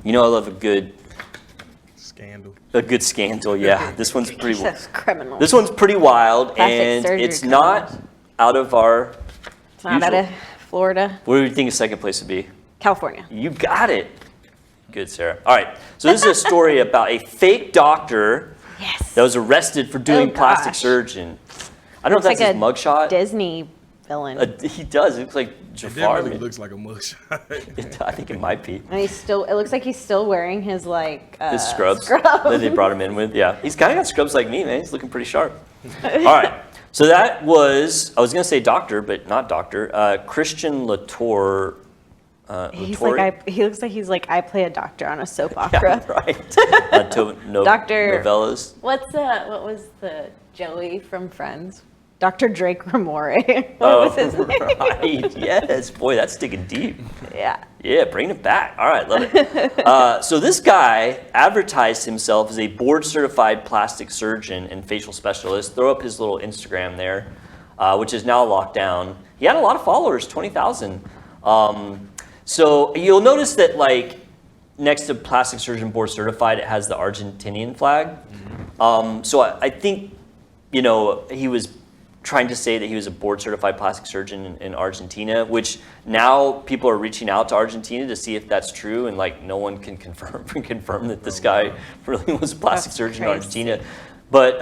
You know I love a good Scandal. A good scandal, yeah. This one's pretty. Criminal. This one's pretty wild, Plastic and surgery it's criminals. not out of our. It's not out of Florida. Where do you think a second place would be? California. You got it. Good, Sarah. All right. So this is a story about a fake doctor that was arrested for doing plastic surgery. I don't know if that's his mugshot. Disney villain. He does. It looks like Jafar. It definitely looks like a mugshot. I think it might be. And he's still. It looks like he's still wearing his his scrubs that they brought him in with. Yeah, he's kind of got scrubs like me, man. He's looking pretty sharp. All right. So that was, I was going to say doctor, but not doctor. Christian Latour. He looks like he's like, I play a doctor on a soap opera. Yeah, right. Doctor Novellas. What was the Joey from Friends? Dr. Drake Ramore. What was his name? Right. Yes. Boy, that's digging deep. Yeah. Yeah, bring it back. All right, love it. So this guy advertised himself as a board-certified plastic surgeon and facial specialist. Throw up his little Instagram there, which is now locked down. He had a lot of followers, 20,000. So you'll notice that, like, next to plastic surgeon board certified, it has the Argentinian flag. So I think, you know, he was trying to say that he was a board certified plastic surgeon in Argentina, which now people are reaching out to Argentina to see if that's true, and like no one can confirm that this guy really was a plastic surgeon in Argentina. But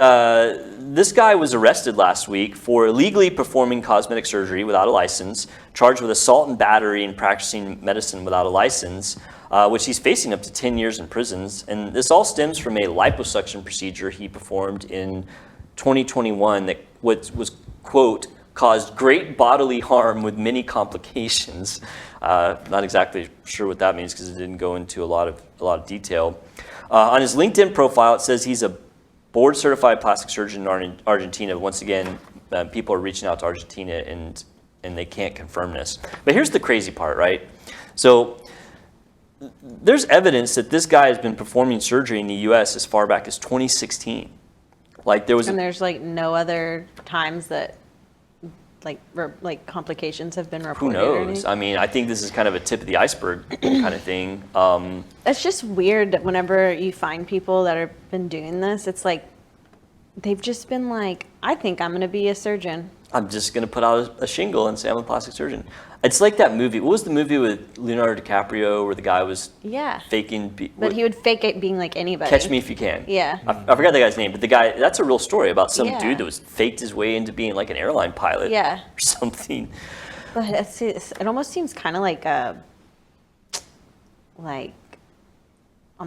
this guy was arrested last week for illegally performing cosmetic surgery without a license, charged with assault and battery and practicing medicine without a license, which he's facing up to 10 years in prisons. And this all stems from a liposuction procedure he performed in 2021 that was, quote, caused great bodily harm with many complications. Not exactly sure what that means because it didn't go into a lot of detail. On his LinkedIn profile, it says he's a board-certified plastic surgeon in Argentina. Once again, people are reaching out to Argentina and they can't confirm this. But here's the crazy part, right? So there's evidence that this guy has been performing surgery in the U.S. as far back as 2016. Like there was, and there's like no other times that like complications have been reported. Who knows? I mean, I think this is kind of a tip of the iceberg kind of thing. It's just weird that whenever you find people that have been doing this, it's like they've just been like, I think I'm going to be a surgeon. I'm just going to put out a shingle and say I'm a plastic surgeon. It's like that movie. What was the movie with Leonardo DiCaprio where the guy was faking? But he would fake it being like anybody. Catch Me If You Can. Yeah. I forgot the guy's name, but the guy, that's a real story about some dude that was faked his way into being like an airline pilot or something. But it almost seems kind of like on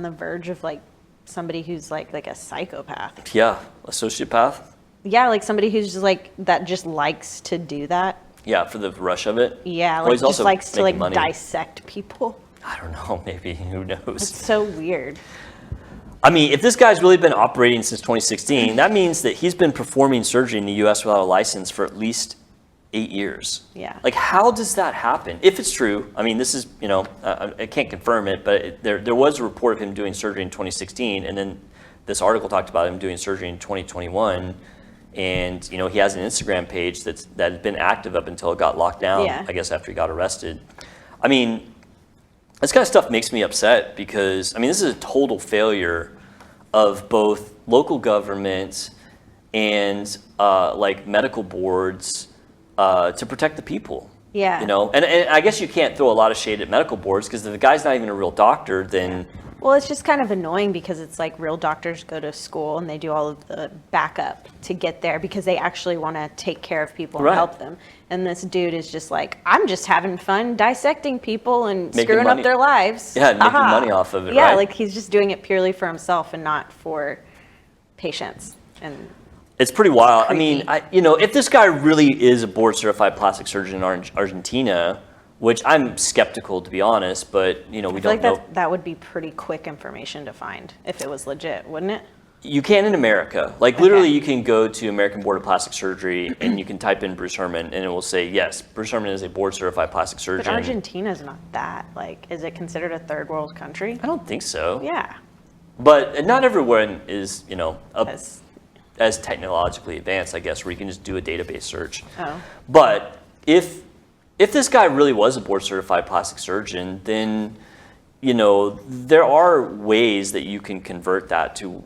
the verge of like somebody who's like a psychopath. Yeah, a sociopath. Yeah, like somebody who's just like that just likes to do that. Yeah, for the rush of it. Yeah, like just likes to like dissect people. I don't know, maybe, who knows? It's so weird. I mean, if this guy's really been operating since 2016, that means that he's been performing surgery in the U.S. without a license for at least 8 years. Yeah. Like, how does that happen? If it's true, I mean, this is, you know, I can't confirm it, but there was a report of him doing surgery in 2016, and then this article talked about him doing surgery in 2021. And, you know, he has an Instagram page that had been active up until it got locked down, I guess, after he got arrested. I mean, this kind of stuff makes me upset because, I mean, this is a total failure of both local governments and, like, medical boards to protect the people. Yeah. You know, and I guess you can't throw a lot of shade at medical boards because if the guy's not even a real doctor, then... Well, it's just kind of annoying because it's like real doctors go to school and they do all of the backup to get there because they actually want to take care of people and help them. And this dude is just like, I'm just having fun dissecting people and screwing up their lives. Yeah, making money off of it, Yeah, like he's just doing it purely for himself and not for patients. And it's pretty wild. I mean, you know, if this guy really is a board-certified plastic surgeon in Argentina, which I'm skeptical, to be honest, but, you know, we don't know. That would be pretty quick information to find if it was legit, wouldn't it? You can in America. Like, literally, you can go to American Board of Plastic Surgery and you can type in Bruce Hermann and it will say, yes, Bruce Hermann is a board-certified plastic surgeon. But Argentina's not that. Like, is it considered a third world country? I don't think so. Yeah. But not everyone is, you know, as technologically advanced, I guess, where you can just do a database search. Oh. But if this guy really was a board-certified plastic surgeon, then there are ways that you can convert that to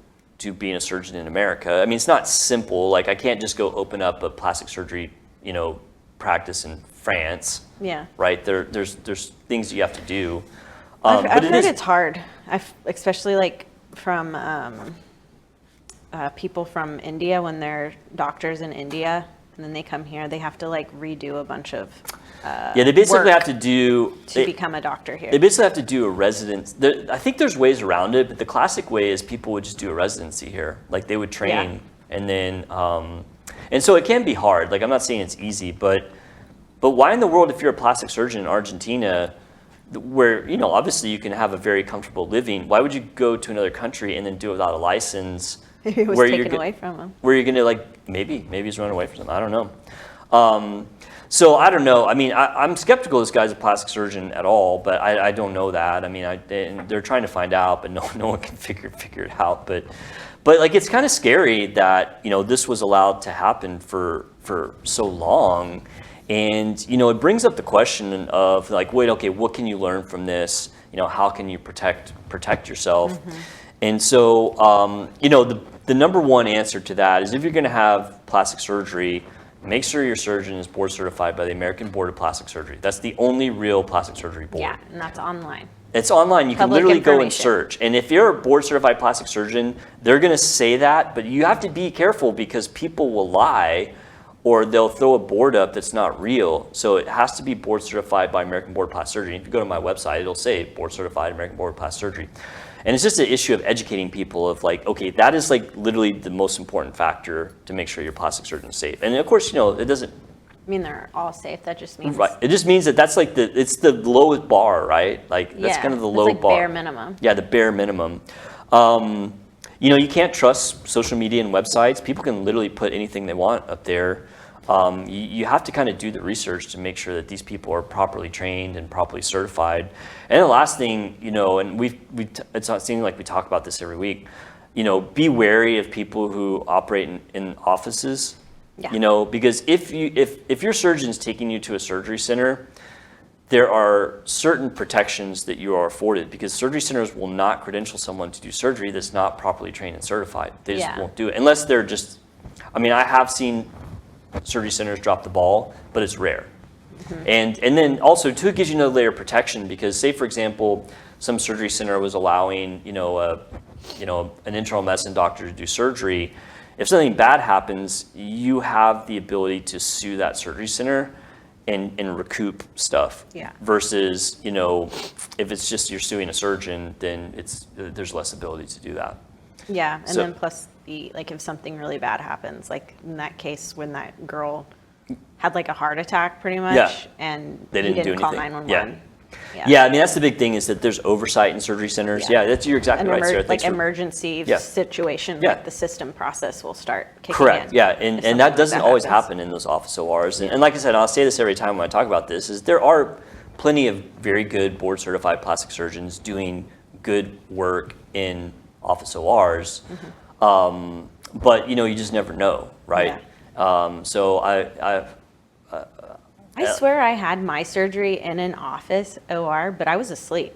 being a surgeon in America. I mean, it's not simple. Like, I can't just go open up a plastic surgery, practice in France. Yeah. Right? There's things you have to do. I've but heard it's hard. Especially like from people from India, when they're doctors in India and then they come here, they have to like redo a bunch of they basically work have to become a doctor here. They basically have to do a residence. I think there's ways around it, but the classic way is people would just do a residency here. Like, they would train and then, and so it can be hard. Like, I'm not saying it's easy, but why in the world, if you're a plastic surgeon in Argentina, where, obviously you can have a very comfortable living, why would you go to another country and then do it without a license? It was taken away from him. Where you're going to, like, maybe he's running away from them. I don't know. So I don't know. I mean, I'm skeptical this guy's a plastic surgeon at all, but I don't know that. I mean, and they're trying to find out, but no one can figure it out. But like, it's kind of scary that, this was allowed to happen for so long. And, it brings up the question of, like, wait, okay, what can you learn from this? How can you protect yourself? Mm-hmm. And so, the number one answer to that is, if you're going to have plastic surgery, make sure your surgeon is board certified by the American Board of Plastic Surgery. That's the only real plastic surgery board. Yeah, and that's online. It's online. You can literally go and search. And if you're a board certified plastic surgeon, they're going to say that, but you have to be careful because people will lie, or they'll throw a board up that's not real. So it has to be board certified by American Board of Plastic Surgery. If you go to my website, it'll say board certified American Board of Plastic Surgery. And it's just an issue of educating people of, like, okay, that is like literally the most important factor to make sure your plastic surgeon is safe. And of course, it doesn't. I mean, they're all safe. That just means. Right. It just means that's like it's the lowest bar, right? Like, that's kind of the low bar. Bare minimum. Yeah, the bare minimum. You can't trust social media and websites. People can literally put anything they want up there. You have to kind of do the research to make sure that these people are properly trained and properly certified. And the last thing, and it's not seeming like we talk about this every week, be wary of people who operate in offices. Yeah. Because if your surgeon's taking you to a surgery center, there are certain protections that you are afforded, because surgery centers will not credential someone to do surgery that's not properly trained and certified. They just won't do it unless they're just. I mean, I have seen surgery centers drop the ball, but it's rare. Mm-hmm. And then also, too, it gives you another layer of protection, because, say, for example, some surgery center was allowing an internal medicine doctor to do surgery. If something bad happens, you have the ability to sue that surgery center and recoup stuff. Yeah. Versus, if it's just you're suing a surgeon, then there's less ability to do that. Yeah, and then plus if something really bad happens, like in that case when that girl had like a heart attack pretty much, and they didn't call 911. Yeah, I mean, that's the big thing, is that there's oversight in surgery centers. Yeah, you're exactly right, Sarah. Like emergency situation, like the system process will start kicking in. Correct, and that doesn't always happen in those office ORs. And like I said, I'll say this every time when I talk about this, is there are plenty of very good board certified plastic surgeons doing good work in office ORs. Mm-hmm. But you just never know, right? Yeah. So I swear I had my surgery in an office OR, but I was asleep.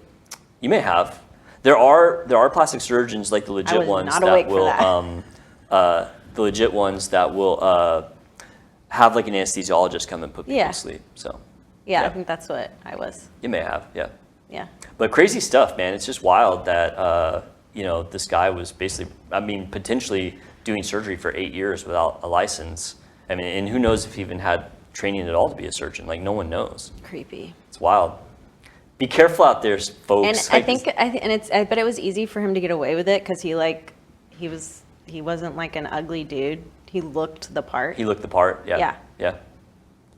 You may have. There are plastic surgeons, like the legit ones that will have like an anesthesiologist come and put people to sleep. So I think that's what I was. You may have, yeah. Yeah. But crazy stuff, man. It's just wild that this guy was basically, potentially doing surgery for 8 years without a license. I mean, and who knows if he even had training at all to be a surgeon. Like, no one knows. Creepy. It's wild. Be careful out there, folks. And but it was easy for him to get away with it, because he wasn't like an ugly dude. He looked the part. Yeah.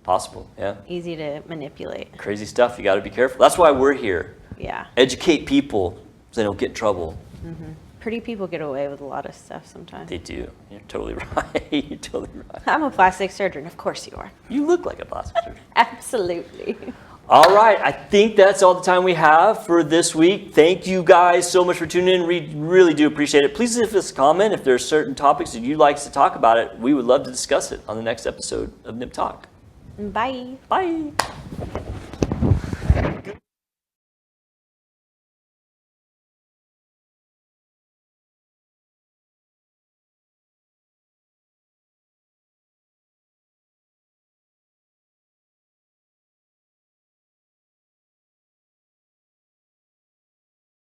Possible, yeah. Easy to manipulate. Crazy stuff. You got to be careful. That's why we're here. Yeah. Educate people so they don't get in trouble. Mm-hmm. Pretty people get away with a lot of stuff sometimes. They do. You're totally right. I'm a plastic surgeon. Of course you are. You look like a plastic surgeon. Absolutely. All right. I think that's all the time we have for this week. Thank you guys so much for tuning in. We really do appreciate it. Please leave us a comment if there are certain topics that you'd like us to talk about it. We would love to discuss it on the next episode of Nip Talk. Bye. Bye.